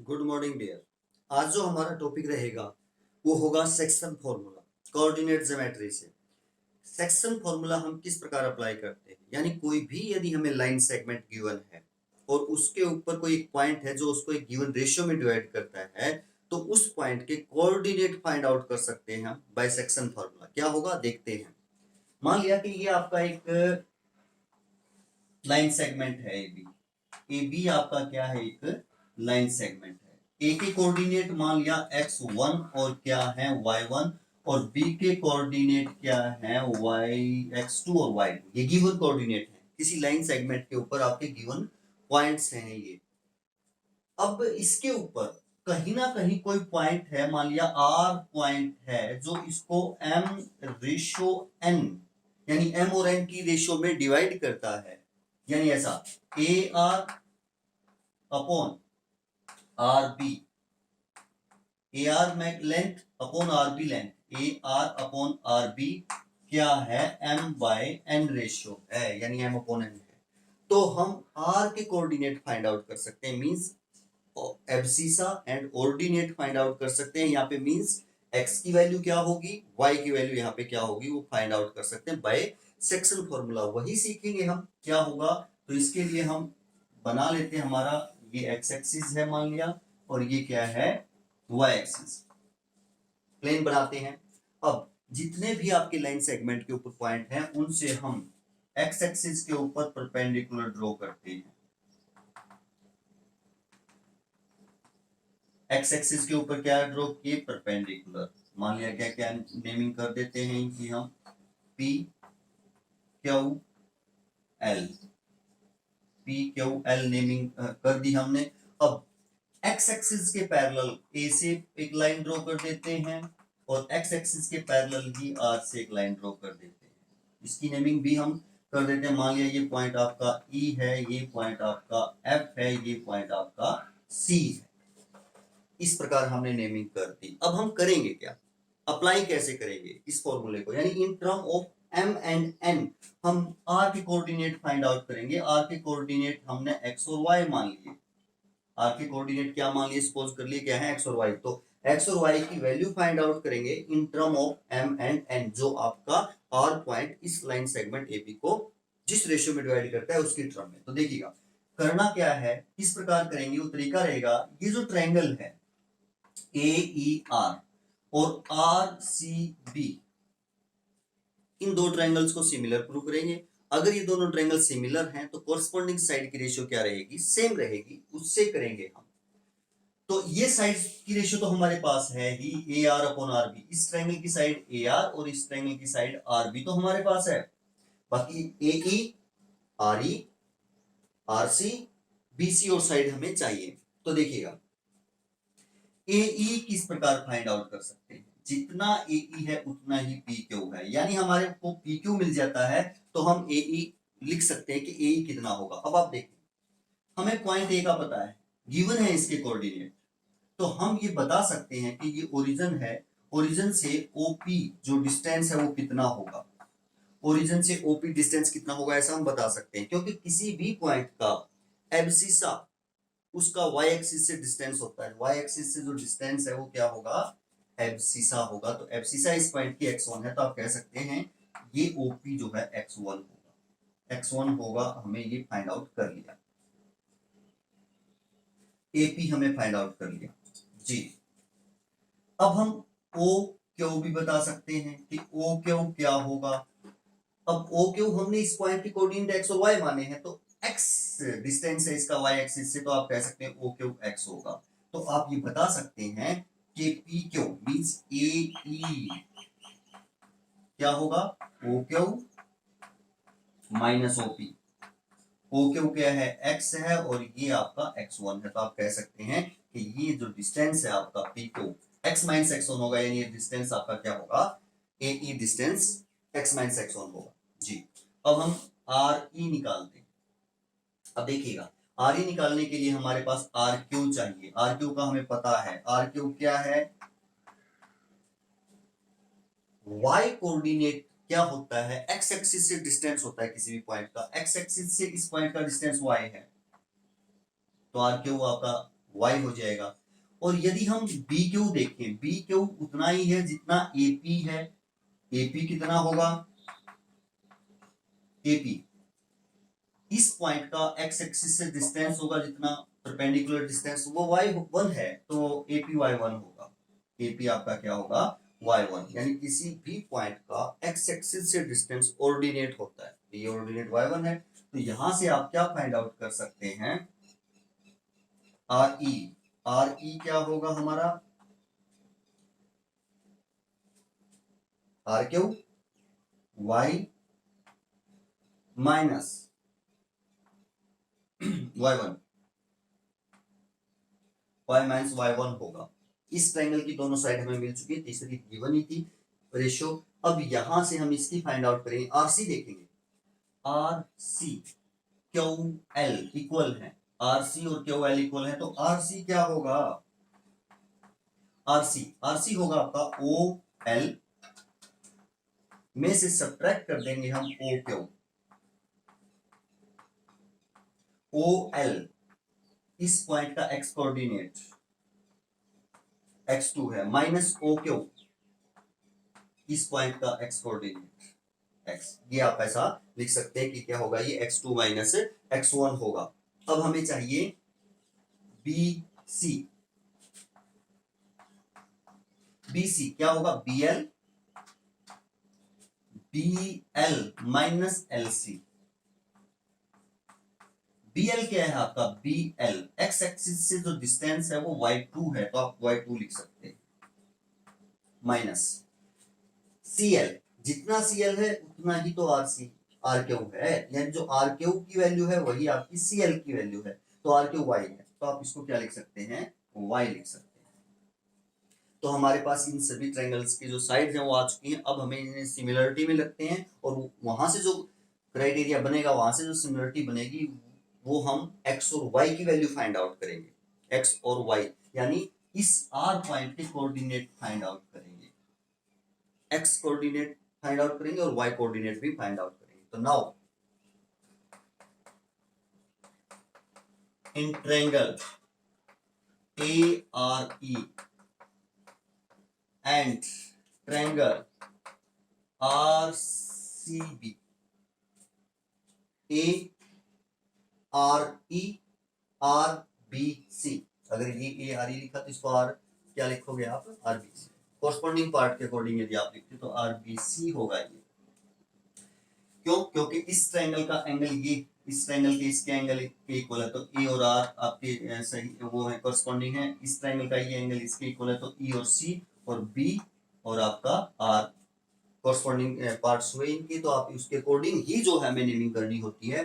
Good morning dear. आज जो हमारा टॉपिक रहेगा वो होगा सेक्शन फॉर्मूला कोऑर्डिनेट ज्योमेट्री से। सेक्शन फॉर्मूला हम किस प्रकार अप्लाई करते हैं, यानी कोई भी यदि हमें लाइन सेगमेंट गिवन है और उसके ऊपर कोई एक पॉइंट है जो उसको एक गिवन रेशियो में डिवाइड करता है, तो उस पॉइंट के कोऑर्डिनेट फाइंड आउट कर सकते हैं हम बाय सेक्शन फॉर्मूला। क्या होगा देखते हैं। मान लिया कि ये आपका एक लाइन सेगमेंट है ए बी आपका क्या है, एक लाइन सेगमेंट है। ए के कोऑर्डिनेट मान लिया x1 और क्या है y1, और बी के कोऑर्डिनेट क्या है x2 और y2। ये गिवन कोऑर्डिनेट है किसी लाइन सेगमेंट के ऊपर, आपके गिवन पॉइंट्स हैं ये। अब इसके ऊपर कहीं ना कहीं कोई पॉइंट है, मान लिया r पॉइंट है जो इसको m रेशो n यानी m और n की रेशियो में डिवाइड करता है। यानी ऐसा A R upon R B, A R length upon R B length, A R upon R B क्या है m बाय n रेशियो है, यानी m अपॉन n है। तो हम r के कोऑर्डिनेट फाइंड आउट कर सकते हैं, means abscissa and ordinate find out कर सकते हैं। यहाँ पे मींस x की वैल्यू क्या होगी, y की वैल्यू यहाँ पे क्या होगी, वो फाइंड आउट कर सकते हैं बाय सेक्शन फॉर्मूला। वही सीखेंगे हम क्या होगा। तो इसके लिए हम बना लेते हैं, हमारा ये x एक्सिस है मान लिया, और ये क्या है y एक्सिस। प्लेन बनाते हैं। अब जितने भी आपके लाइन सेगमेंट के ऊपर पॉइंट हैं उनसे हम x एक्सिस के ऊपर परपेंडिकुलर ड्रॉ करते हैं। एक्स एक्सिस के ऊपर क्या ड्रॉ किए, परपेंडिकुलर। मान लिया क्या क्या नेमिंग कर देते हैं कि हम P Q L, P Q L naming कर दी हमने। अब एक्स एक्सिस के पैरेलल ए से एक लाइन ड्रॉ कर देते हैं और एक्स एक्सिस के पैरेलल ही आर से एक लाइन ड्रॉ कर देते हैं। इसकी नेमिंग भी हम कर देते हैं। मान लिया ये पॉइंट आपका ई है, ये पॉइंट आपका एफ है, ये पॉइंट आपका सी है। इस प्रकार हमने नेमिंग कर दी। अब हम करेंगे क्या, अप्लाई कैसे करेंगे इस फॉर्मूले को, यानी in term of m and n हम r के कोऑर्डिनेट फाइंड आउट करेंगे। r के कोऑर्डिनेट हमने x और y मान लिए। r के कोऑर्डिनेट क्या मान लिए, सपोज कर लिए क्या है x और y। तो x और y की वैल्यू फाइंड आउट करेंगे in term of m and n, जो आपका r पॉइंट इस लाइन सेगमेंट AB को जिस रेशियो में डिवाइड करता है उसकी टर्म में। तो देखिएगा करना क्या है, किस प्रकार करेंगे, वो तरीका रहेगा। ये जो ट्रायंगल है AER और RCB, इन दो ट्रायंगल्स को सिमिलर प्रूव करेंगे। अगर ये दोनों ट्रायंगल सिमिलर हैं तो कोरस्पॉन्डिंग साइड की रेशियो क्या रहेगी, सेम रहेगी, उससे करेंगे हम। तो ये साइड की रेशियो तो हमारे पास है ही, AR अपॉन RB। इस ट्रायंगल की साइड AR और इस ट्रायंगल की साइड RB तो हमारे पास है। बाकी AE RE RC BC और साइड हमें चाहिए। तो देखिएगा AE किस प्रकार फाइंड आउट कर सकते हैं, जितना AE है उतना ही PQ है, यानी हमारे को PQ मिल जाता है तो हम AE लिख सकते हैं कि AE कितना होगा। अब आप देखें, हमें पॉइंट A का पता है, गिवन है इसके कोऑर्डिनेट, तो हम ये बता सकते हैं कि ये ओरिजिन है, ओरिजिन से OP जो डिस्टेंस है वो कितना होगा, ओरिजिन से OP डिस्टेंस कितना होगा, ऐसा हम बता सकते हैं। क्योंकि किसी भी पॉइंट का एब्सिसा उसका y एक्सिस से डिस्टेंस होता है, y एक्सिस से जो डिस्टेंस है वो क्या होगा, एब्सिसा होगा। तो एब्सिसा इस पॉइंट की x1 है, तो आप कह सकते हैं ये OP जो है x1 होगा, x1 होगा। हमें ये फाइंड आउट कर लिया, AP हमें फाइंड आउट कर लिया जी। अब हम OQ भी बता सकते हैं कि OQ क्या होगा। अब OQ हमने इस पॉइंट के कोऑर्डिनेट x और y माने हैं, तो x डिस्टेंस है इसका y एक्सिस से, तो आप कह सकते हैं OQ x होगा। तो आप ये बता सकते हैं कि PQ मींस AE क्या होगा, OQ माइनस OP। OQ क्या है, x है और ये आपका x1 है, तो आप कह सकते हैं कि ये जो डिस्टेंस है आपका PQ x माइनस x1 होगा, यानी ये डिस्टेंस आपका क्या होगा, AE distance x minus x1 होगा जी। अब हम RE निकालते हैं। अब देखिएगा RE निकालने के लिए हमारे पास RQ चाहिए। RQ का हमें पता है, RQ क्या है, y कोऑर्डिनेट क्या होता है, x एक्सिस से डिस्टेंस होता है किसी भी पॉइंट का, x एक्सिस से इस पॉइंट का डिस्टेंस y है, तो RQ आपका y हो जाएगा। और यदि हम बी क्यू देखें, बी क्यू उतना ही है जितना एपी है। एपी कितना होगा, एपी इस पॉइंट का एक्स एक्सिस से डिस्टेंस होगा जितना परपेंडिकुलर डिस्टेंस, वो y1 है तो एपी y1 होगा। एपी आपका क्या होगा, y1, यानी किसी भी पॉइंट का एक्स एक्सिस से डिस्टेंस ऑर्डिनेट होता है, ये ऑर्डिनेट y1 है। तो यहां से आप क्या फाइंड आउट कर सकते हैं, RE। RE क्या होगा हमारा, R Q y minus y1, y minus y1 होगा। इस ट्रायंगल की दोनों साइड हमें मिल चुकी है, तीसरी गिवन ही थी रेशियो। अब यहां से हम इसकी फाइंड आउट करेंगे, आरसी देखेंगे। आरसी क्यू एल इक्वल है, आरसी और क्यू एल इक्वल है, तो आरसी क्या होगा, आरसी होगा आपका ओ एल में से सब्ट्रैक्ट कर देंगे हम ओ क्यू। ओ एल इस पॉइंट का एक्स कोऑर्डिनेट x2 है, माइनस ओ क्यू इस पॉइंट का एक्स कोऑर्डिनेट x। ये आप ऐसा लिख सकते हैं कि क्या होगा, ये x2 माइनस x1 होगा। अब हमें चाहिए बी सी। BC क्या होगा, BL माइनस LC। BL क्या है आपका, BL x एक्सिस से जो डिस्टेंस है वो y2 है, तो आप y2 लिख सकते हैं, माइनस CL, जितना CL है उतना ही तो RQ है, यानी जो RQ की वैल्यू है वही आपकी CL की वैल्यू है, तो RQ y है, तो आप इसको क्या लिख सकते हैं, y लिख सकते हैं। तो हमारे पास इन सभी ट्रायंगल्स की जो साइड्स हैं वो आ चुकी हैं। अब हमें इन्हें सिमिलरिटी में लगते हैं और वहां से जो क्राइटेरिया बनेगा, वहां से जो सिमिलरिटी बनेगी, वो हम x और y की वैल्यू फाइंड आउट करेंगे, x और y, यानी इस r पॉइंट के कोऑर्डिनेट फाइंड आउट करेंगे, x कोऑर्डिनेट फाइंड आउट करेंगे और y कोऑर्डिनेट भी फाइंड आउट करेंगे। तो now in triangle ARE and triangle RCB, ARE RBC, अगर ये ARE लिखा तो इसको R क्या लिखोगे आप, RBC। कोरस्पॉन्डिंग पार्ट के अकॉर्डिंग यदि आप लिखते तो RBC होगा ये। क्यों, क्योंकि इस ट्रायंगल का एंगल ये इस ट्रायंगल के इसके एंगल के इक्वल है, तो E और R आपके सही वो है, कोरस्पॉन्डिंग है। इस ट्रायंगल का ये एंगल इसके इक्वल है, तो E और C और B और आपका R कोरस्पॉन्डिंग पार्ट्स हुए इनके, तो आप उसके अकॉर्डिंग ही जो है हमें नेमिंग करनी होती है।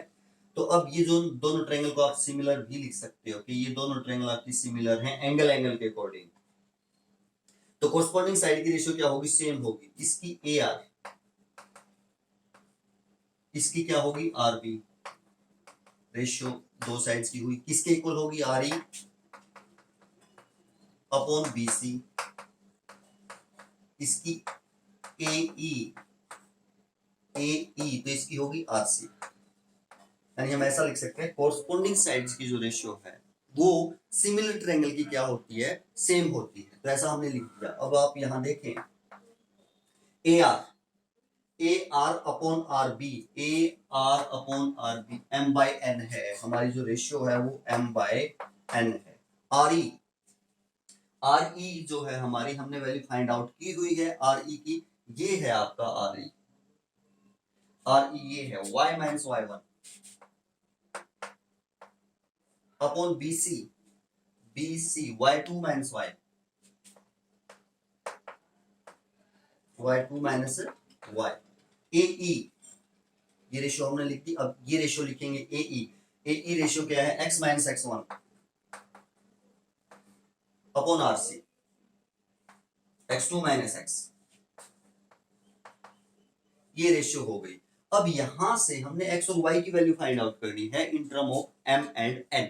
तो अब ये जो दोनों ट्रायंगल को आप सिमिलर भी लिख सकते हो कि ये दोनों ट्रायंगल आपकी सिमिलर हैं एंगल के अकॉर्डिंग। तो कोरस्पॉन्डिंग साइड की रेशियो क्या होगी, सेम होगी, इसकी AR, इसकी क्या होगी RB। रेशियो दो साइड्स की हुई, किसके इक्वल होगी, RE अपॉन BC। इसकी AE तो इसकी होगी RC। यानी हम ऐसा लिख सकते हैं कोरस्पॉन्डिंग साइड्स की जो रेशियो है वो सिमिलर ट्रायंगल की क्या होती है, सेम होती है। तो ऐसा हमने लिख दिया। अब आप यहां देखें AR upon RB, AR upon RB M/N है, हमारी जो रेशियो है वो M/N है। RE जो है हमारी, हमने वैल्यू फाइंड आउट की हुई है RE की, ये है आपका RE ये है y minus y1 upon BC y2 minus y2 minus y। AE ये रेशियो हमने लिख दी। अब ये रेशियो लिखेंगे AE रेशियो क्या है, x minus x1 upon RC x2 minus x, ये रेशियो हो गई। अब यहां से हमने x और y की वैल्यू फाइंड आउट करनी है in term of m and n।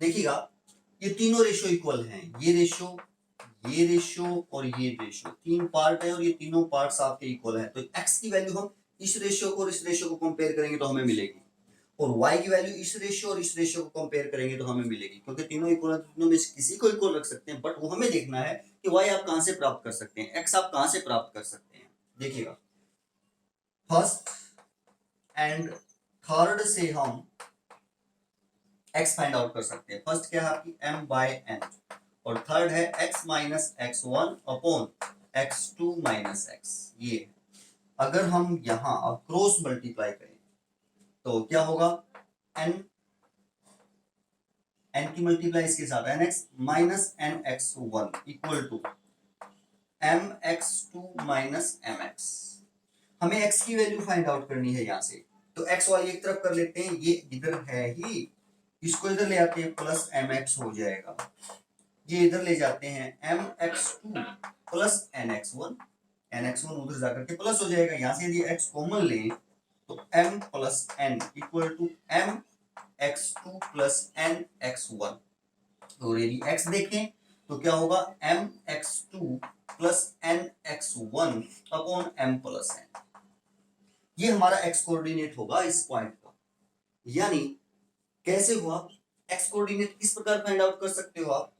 देखिएगा ये तीनों रेशियो इक्वल हैं, ये रेशियो और ये रेशियो, तीन पार्ट है और ये तीनों पार्ट्स आपके इक्वल हैं। तो x की वैल्यू हम इस रेशियो को और इस रेशियो को कंपेयर करेंगे तो हमें मिलेगी, और y की वैल्यू इस रेशियो और इस रेशियो को कंपेयर करेंगे तो हमें मिलेगी, क्योंकि तीनों इक्वल है तो तीनों में से किसी को इक्वल रख सकते हैं, बट वो हमें देखना है कि y आप कहां से प्राप्त कर सकते हैं, x आप कहां से प्राप्त कर सकते हैं। देखिएगा फर्स्ट एंड थर्ड से हम x फाइंड आउट कर सकते हैं। फर्स्ट क्या है आपकी m बाय n और थर्ड है x minus x1 upon x2 minus x। ये अगर हम यहां अब क्रॉस मल्टीप्लाई करें तो क्या होगा, n की मल्टीप्लाई इसके साथ nx minus nx1 equal to mx2 minus mx। हमें x की वैल्यू फाइंड आउट करनी है यहां से, तो x वाली एक तरफ कर लेते हैं, ये इधर है ही, इसको इधर ले आते हैं प्लस mx हो जाएगा, ये इधर ले जाते हैं mx2 प्लस nx1 उधर जाकर के प्लस हो जाएगा। यहां से यदि x कॉमन लें तो m plus n equal to m x2 plus n x1। और यदि x देखें तो क्या होगा, m x2 plus n x1 upon m plus n। ये हमारा x कोऑर्डिनेट होगा इस पॉइंट का। यानी कैसे हुआ, x कोऑर्डिनेट किस प्रकार फाइंड आउट कर सकते हो आप,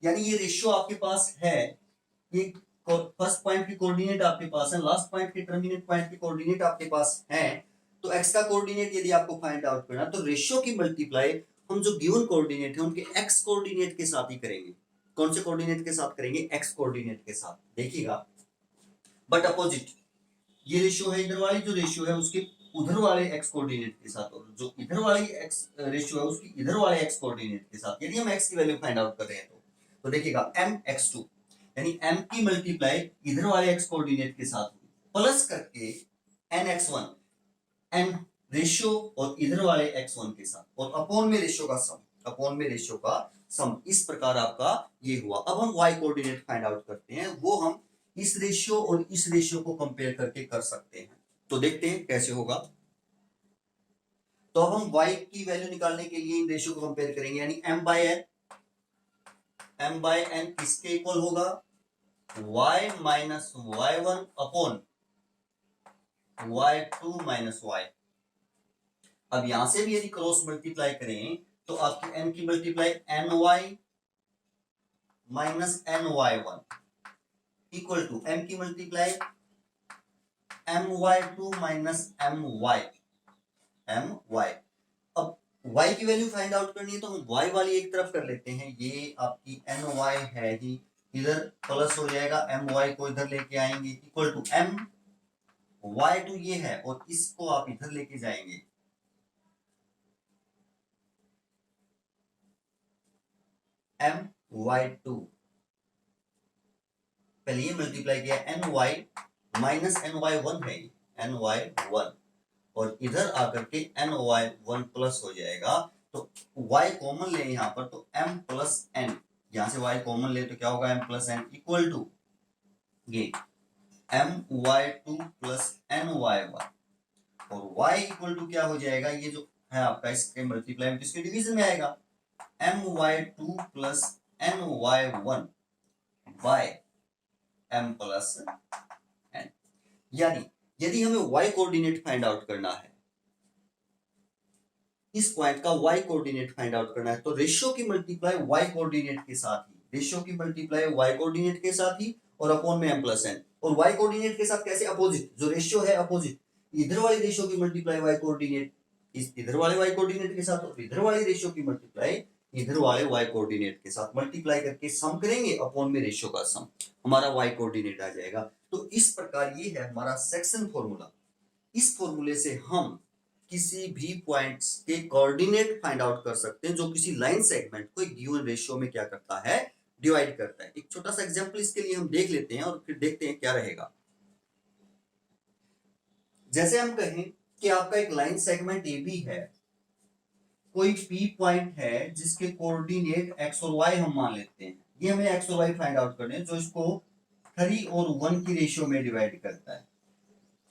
यानी ये रेशियो आपके पास है, ये फर्स्ट पॉइंट की कोऑर्डिनेट आपके पास है, लास्ट पॉइंट की टर्मिनेट पॉइंट की कोऑर्डिनेट आपके पास है, तो x का कोऑर्डिनेट यदि आपको फाइंड आउट करना तो रेशियो की मल्टीप्लाई हम जो गिवन कोऑर्डिनेट है उनके x कोऑर्डिनेट के साथ ही करेंगे। कौन से कोऑर्डिनेट के साथ करेंगे, x कोऑर्डिनेट के साथ। देखिएगा बट अपोजिट, ये रेशियो है इधर वाली जो रेशियो है उसके उधर वाले x कोऑर्डिनेट के साथ, और जो इधर वाली x रेशियो है उसकी इधर वाले x कोऑर्डिनेट के साथ। यदि हम x की वैल्यू फाइंड आउट कर रहे हैं तो देखिएगा mx2 यानी m की मल्टीप्लाई इधर वाले x कोऑर्डिनेट के साथ प्लस करके nx1 n रेशियो और इधर वाले x1 के साथ और अपॉन में रेशियो का सम, अपॉन में रेशियो का सम। इस प्रकार आपका ये हुआ। अब हम y कोऑर्डिनेट फाइंड आउट करते हैं, वो हम इस रेशियो और इस रेशियो को कंपेयर करके कर सकते हैं। तो देखते हैं कैसे होगा। तो अब हम y की वैल्यू निकालने के लिए इन रेशियो को कंपेयर करेंगे, यानी m बाय n किसके इक्वल होगा, y minus y1 upon y2 minus y। अब यहां से भी यदि क्रॉस मल्टीप्लाई करें तो आपकी n की multiply ny minus ny1 equal to m की मल्टीप्लाई my2 माइनस my। अब y की वैल्यू फाइंड आउट करनी है तो हम y वाली एक तरफ कर लेते हैं, ये आपकी ny है ही, इधर प्लस हो जाएगा, my को इधर लेके आएंगे इक्वल टू my2 ये है और इसको आप इधर लेके जाएंगे my2। पहले ये मल्टीप्लाई किया ny माइनस ny1 है, ny1 और इधर आकर के ny1 प्लस हो जाएगा। तो y कॉमन ले यहां पर तो m प्लस n, यहां से y कॉमन ले तो क्या होगा m plus n equal to ये my2 प्लस ny1 और y इक्वल टू क्या हो जाएगा, ये जो है आपका इसके मल्टीप्लाई में इसके डिवीजन में आएगा my2 plus ny1 by m plus n। यानी यदि हमें y कोऑर्डिनेट फाइंड आउट करना है, इस पॉइंट का y कोऑर्डिनेट फाइंड आउट करना है तो रेशियो की मल्टीप्लाई y कोऑर्डिनेट के साथ ही, रेशियो की मल्टीप्लाई y कोऑर्डिनेट के साथ ही और अपॉन में m प्लस n। और y कोऑर्डिनेट के साथ कैसे, अपोजिट, जो रेशियो है अपोजिट, इधर वाली रेशियो की मल्टीप्लाई y कोऑर्डिनेट इस इधर वाले y कोऑर्डिनेट के साथ और इधर वाली रेशियो की मल्टीप्लाई इधर वाले y कोऑर्डिनेट के साथ मल्टीप्लाई करके सम करेंगे, अपॉन में रेशियो का सम, हमारा y कोऑर्डिनेट आ जाएगा। तो इस प्रकार ये है हमारा सेक्शन फॉर्मूला। इस फॉर्मूले से हम किसी भी पॉइंट्स के कोऑर्डिनेट फाइंड आउट कर सकते हैं जो किसी लाइन सेगमेंट को एक गिवन रेशियो में क्या करता है, डिवाइड करता है। एक छोटा सा एग्जांपल इसके लिए हम देख लेते हैं और फिर देखते हैं क्या रहेगा। जैसे हम कहें कि आपका एक लाइन सेगमेंट ए बी है, कोई पी पॉइंट है जिसके कोऑर्डिनेट x और y हम मान लेते हैं, ये हमें x और y फाइंड आउट करने हैं, जो इसको 3 और 1 की रेशियो में डिवाइड करता है।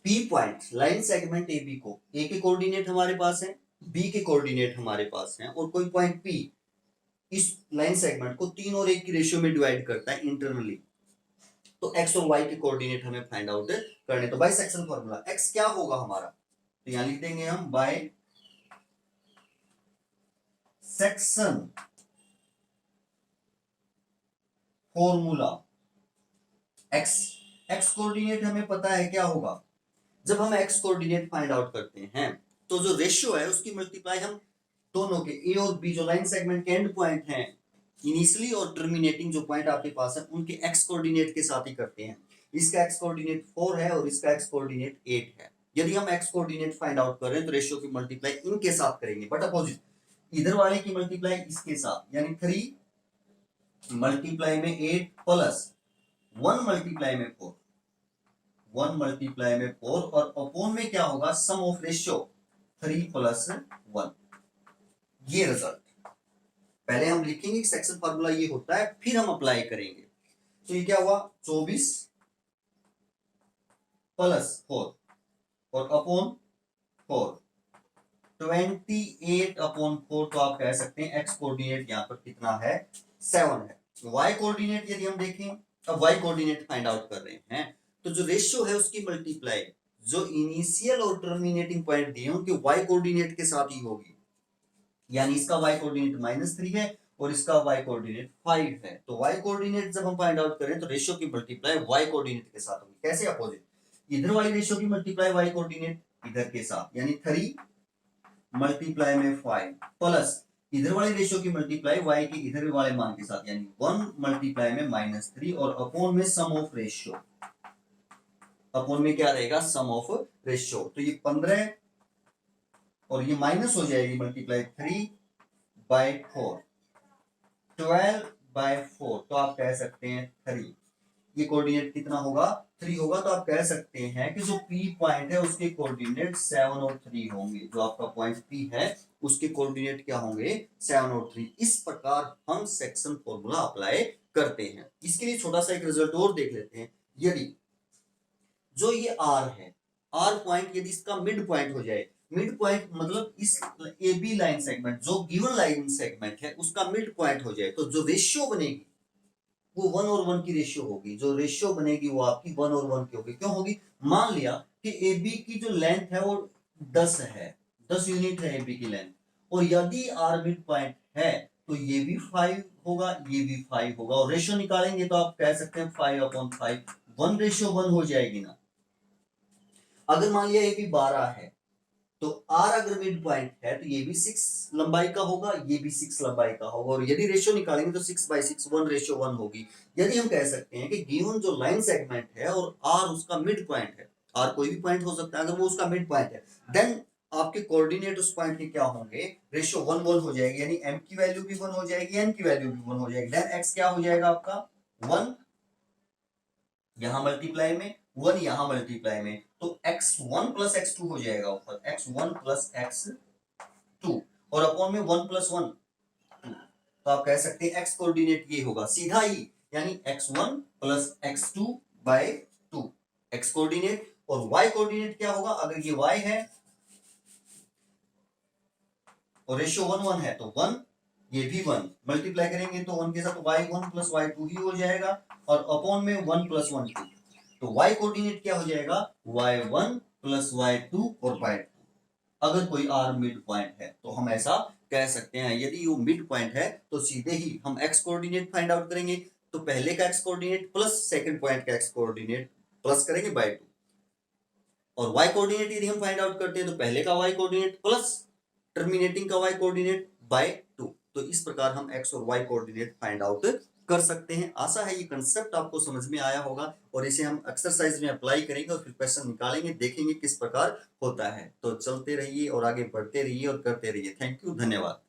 P point line segment A B को ए के कोऑर्डिनेट हमारे पास है, बी के कोऑर्डिनेट हमारे पास है, और कोई पॉइंट पी इस लाइन सेगमेंट को 3 और 1 की रेशियो में डिवाइड करता है इंटरनली। तो x और y के कोऑर्डिनेट हमें फाइंड आउट करने। तो बाय सेक्शन फॉर्मूला x क्या होगा हमारा, तो यहां लिख देंगे हम by section formula x, x coordinate हमें पता है क्या होगा, जब हम एक्स कोऑर्डिनेट फाइंड आउट करते हैं तो जो रेशियो है उसकी मल्टीप्लाई हम दोनों के ए और बी जो लाइन सेगमेंट के एंड पॉइंट हैं, इनिशियली और टर्मिनेटिंग जो पॉइंट आपके पास है, उनके एक्स कोऑर्डिनेट के साथ ही करते हैं। इसका एक्स कोऑर्डिनेट 4 है और इसका एक्स कोऑर्डिनेट 8 है। यदि हम एक्स कोऑर्डिनेट फाइंड आउट कर रहे हैं तो रेशियो की मल्टीप्लाई इनके साथ करेंगे, बट अपोजिट इधर वाले की मल्टीप्लाई इसके साथ, यानी 3 मल्टीप्लाई में 8 प्लस 1 मल्टीप्लाई में 4, 1 मल्टीप्लाई में 4 और अपॉन में क्या होगा, सम ऑफ रेशियो 3 प्लस 1। ये रिजल्ट पहले हम लिखेंगे, सेक्शन फार्मूला ये होता है, फिर हम अप्लाई करेंगे। तो ये क्या हुआ, 24 प्लस 4 और अपॉन 4, 28 अपॉन 4। तो आप कह सकते हैं एक्स कोऑर्डिनेट यहाँ पर कितना है, 7 है। वाई कोऑर्डिनेट यदि हम देखें, अब वाई कोऑर्डिनेट फाइंड आउट कर रहे हैं, तो जो रेशियो है उसकी मल्टीप्लाई जो इनिशियल और टर्मिनेटिंग पॉइंट दिए उनके वाई कोऑर्डिनेट के साथ ही होगी, यानी इसका वाई कोऑर्डिनेट -3 है और इसका वाई कोऑर्डिनेट 5 है। तो वाई कोऑर्डिनेट जब हम फाइंड आउट करें तो रेशियो की मल्टीप्लाई वाई कोऑर्डिनेट के साथ होगी। कैसे, अपोजिट, इधर वाली रेशियो की मल्टीप्लाई वाई कोऑर्डिनेट इधर के साथ, यानी 3 मल्टीप्लाई में 5 प्लस इधर वाली रेशियो की मल्टीप्लाई वाई के इधर वाले मान के साथ, यानी 1 मल्टीप्लाई में -3 और अपॉन में सम ऑफ रेशियो, अपॉन में क्या रहेगा, सम ऑफ रेशियो। तो ये 15 और ये माइनस हो जाएगी, मल्टीप्लाई 3/4, 12/4। तो आप कह सकते हैं 3, ये कोऑर्डिनेट कितना होगा, 3 होगा। तो आप कह सकते हैं कि जो P पॉइंट है उसके कोऑर्डिनेट 7 और 3 होंगे। जो आपका पॉइंट P है उसके कोऑर्डिनेट क्या होंगे, 7 और 3। इस प्रकार हम सेक्शन फॉर्मूला अप्लाई करते हैं। इसके लिए छोटा सा एक रिजल्ट और देख लेते हैं। यदि जो ये R है, R पॉइंट यदि इसका मिड पॉइंट हो जाए, मिड पॉइंट मतलब इस ए बी लाइन सेगमेंट जो गिवन लाइन सेगमेंट है उसका मिड पॉइंट हो जाए, तो जो रेशियो बनेगी वो 1 और 1 की रेशियो होगी। जो रेशियो बनेगी वो आपकी 1 और 1 की होगी। क्यों होगी, मान लिया कि ए बी की जो लेंथ है वो 10 है, 10 यूनिट है ए बी की लेंथ, और यदि आर मिड पॉइंट है तो ये भी 5 होगा, ये भी 5 होगा, और रेशियो निकालेंगे तो आप कह सकते हैं 5/5, 1:1 हो जाएगी ना। अगर मान लिया ए बी 12 है तो आर अगर मिड पॉइंट है तो ये भी 6 लंबाई का होगा, ये भी 6 लंबाई का होगा, और यदि रेशियो निकालेंगे तो 6/6 1:1 होगी। यदि हम कह सकते हैं कि गिवन जो लाइन सेगमेंट है और आर उसका मिड पॉइंट है, आर कोई भी पॉइंट हो सकता है, अगर वो उसका मिड पॉइंट है, देन आपके कोऑर्डिनेट उस पॉइंट के क्या होंगे, रेशियो 1:1 हो जाएगी, यानी m की वैल्यू भी 1 हो जाएगी, n की वैल्यू भी 1 हो जाएगी। देन x क्या हो जाएगा आपका 1, यहां मल्टीप्लाई में 1, यहां मल्टीप्लाई में, तो x1 प्लस x2 हो जाएगा ऊपर, x1 प्लस x2 और अपॉन में 1 प्लस 1 2। तो आप कह सकते हैं x कोऑर्डिनेट ये होगा सीधा ही, यानी x1 plus x2/2 x coordinate. और y कोऑर्डिनेट क्या होगा, अगर ये y है और रेशियो 1:1 है तो 1, ये भी 1 मल्टीप्लाई करेंगे तो 1 के साथ y1 प्लस y2 ही हो जाएगा, और अपॉन में 1 प्लस 1 2। तो y कोऑर्डिनेट क्या हो जाएगा, y1 प्लस y2 और y2। अगर कोई r मिड पॉइंट है तो हम ऐसा कह सकते हैं। यदि वो मिड पॉइंट है तो सीधे ही हम x कोऑर्डिनेट फाइंड आउट करेंगे, तो पहले का x coordinate plus second point का x कोऑर्डिनेट प्लस करेंगे बाय 2, और y कोऑर्डिनेट यदि हम फाइंड आउट करते हैं तो पहले का y कोऑर्डिनेट प्लस टर्मिनेटिंग का y कोऑर्डिनेट बाय 2। तो इस प्रकार हम x और y कोऑर्डिनेट फाइंड आउट कर सकते हैं। आशा है ये कंसेप्ट आपको समझ में आया होगा, और इसे हम एक्सरसाइज में अप्लाई करेंगे और फिर क्वेश्चन निकालेंगे, देखेंगे किस प्रकार होता है। तो चलते रहिए और आगे बढ़ते रहिए और करते रहिए। थैंक यू, धन्यवाद।